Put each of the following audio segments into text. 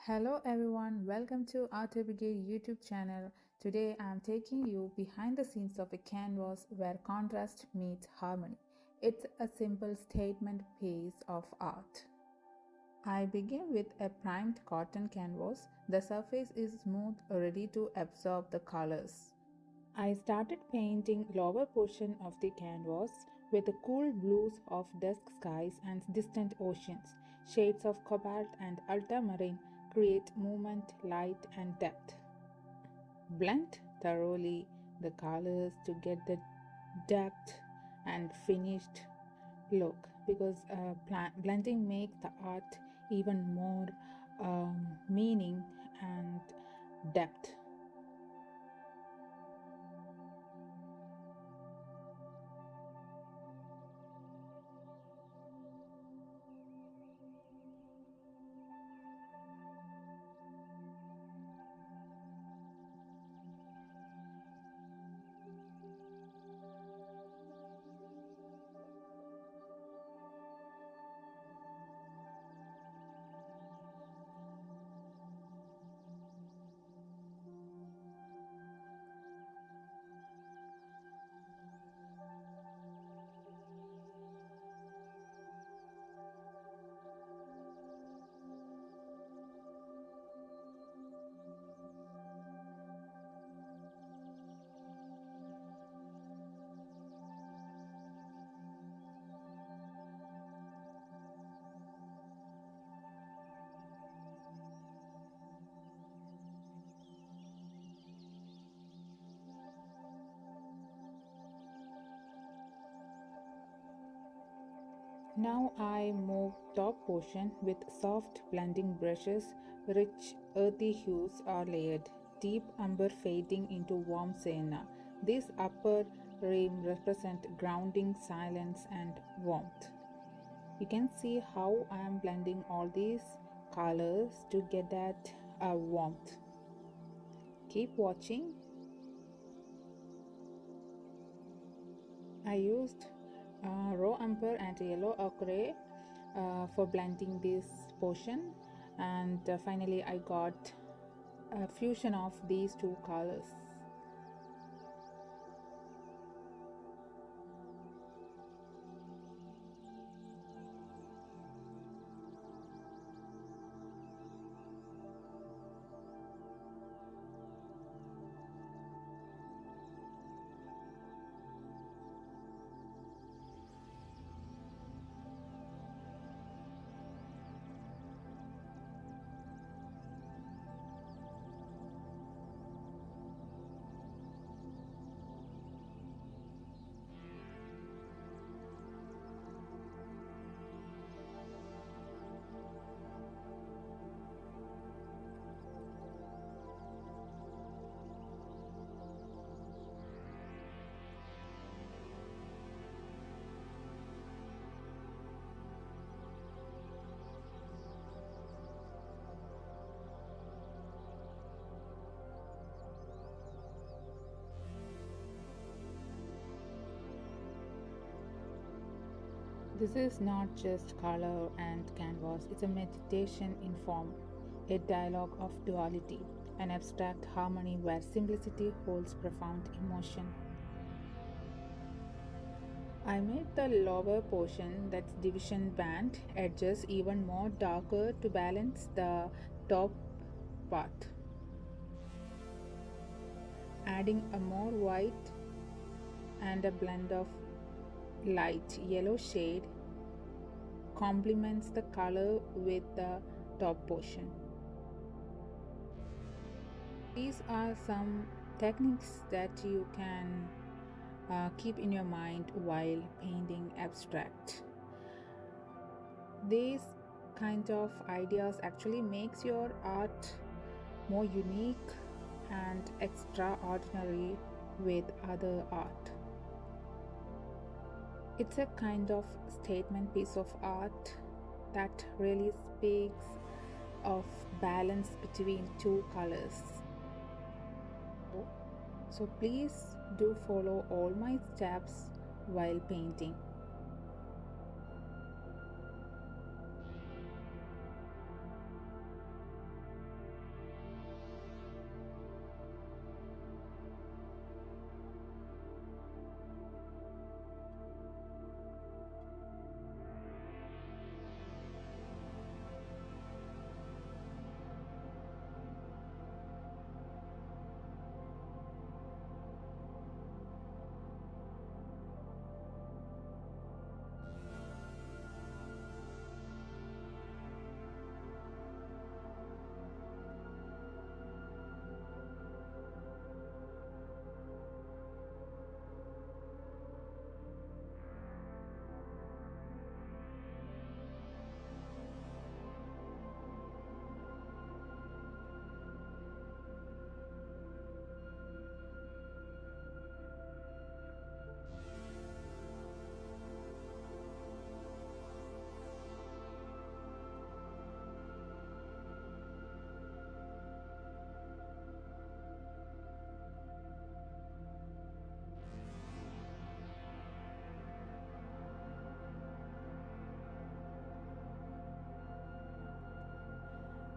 Hello everyone, welcome to Art Brigade YouTube channel. Today I am taking you behind the scenes of a canvas where contrast meets harmony. It's a simple statement piece of art. I begin with a primed cotton canvas. The surface is smooth, ready to absorb the colors. I started painting lower portion of the canvas with the cool blues of dusk skies and distant oceans. Shades of cobalt and ultramarine create movement, light and depth. Blend thoroughly the colors to get the depth and finished look because blending makes the art even more meaning and depth. Now I move top portion with soft blending brushes. Rich earthy hues are layered, deep umber fading into warm sienna. This upper rim represent grounding, silence and warmth. You can see how I am blending all these colors to get that warmth. Keep watching. I used raw umber and yellow ochre for blending this portion, and finally I got a fusion of these two colors. This is not just color and canvas, it's a meditation in form, a dialogue of duality, an abstract harmony where simplicity holds profound emotion. I made the lower portion, that's division band, edges even more darker to balance the top part, adding a more white and a blend of light yellow shade complements the color with the top portion. These are some techniques that you can keep in your mind while painting abstract. These kind of ideas actually makes your art more unique and extraordinary with other art. It's a kind of statement piece of art that really speaks of balance between two colors. So please do follow all my steps while painting.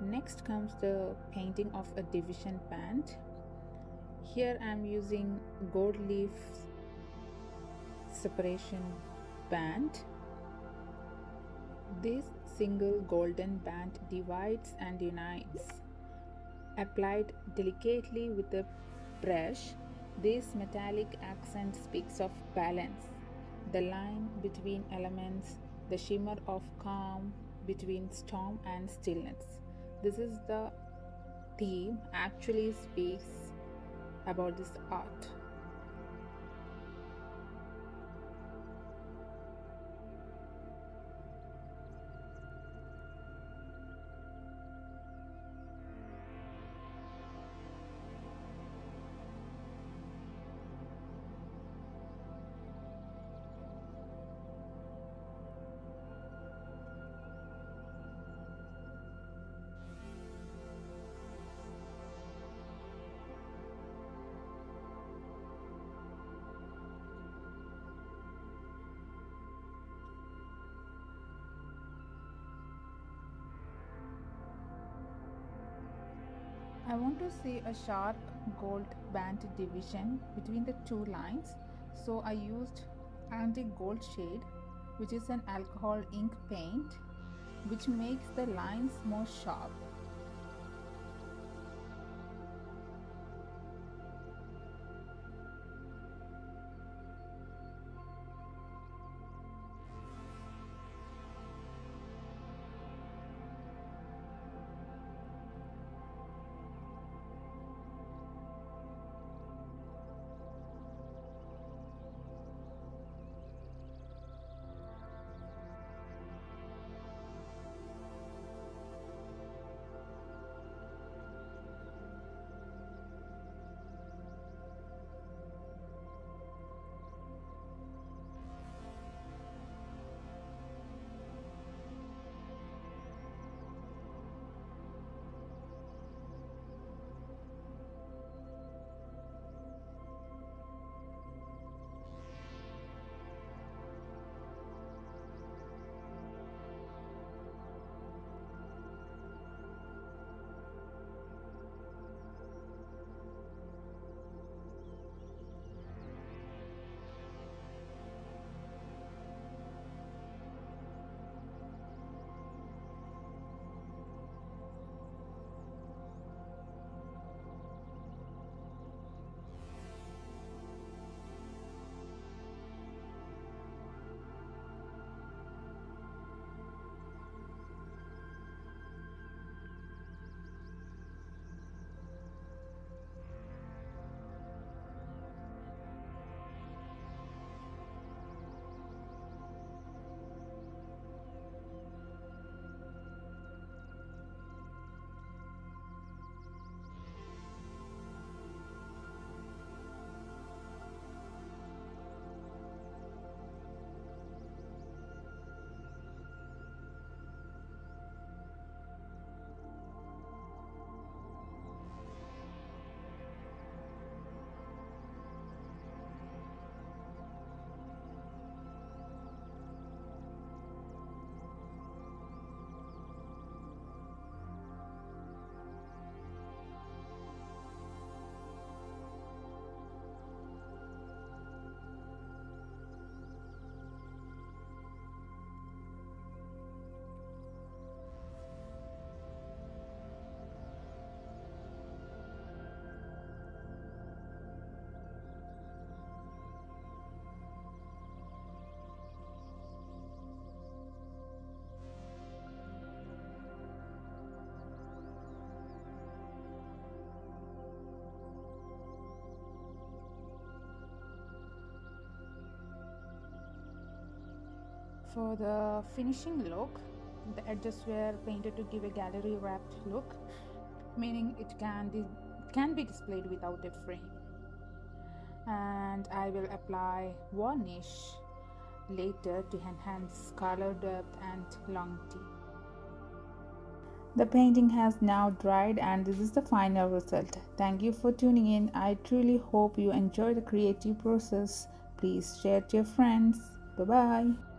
Next comes the painting of a division band. Here I am using gold leaf separation band. This single golden band divides and unites. Applied delicately with a brush, this metallic accent speaks of balance, the line between elements, the shimmer of calm between storm and stillness. This is the theme actually speaks about this art. I want to see a sharp gold band division between the two lines, so I used antique gold shade, which is an alcohol ink paint, which makes the lines more sharp. For the finishing look, the edges were painted to give a gallery wrapped look, meaning it can be displayed without a frame. And I will apply varnish later to enhance color depth and longevity. The painting has now dried and this is the final result. Thank you for tuning in. I truly hope you enjoy the creative process. Please share it to your friends. Bye bye.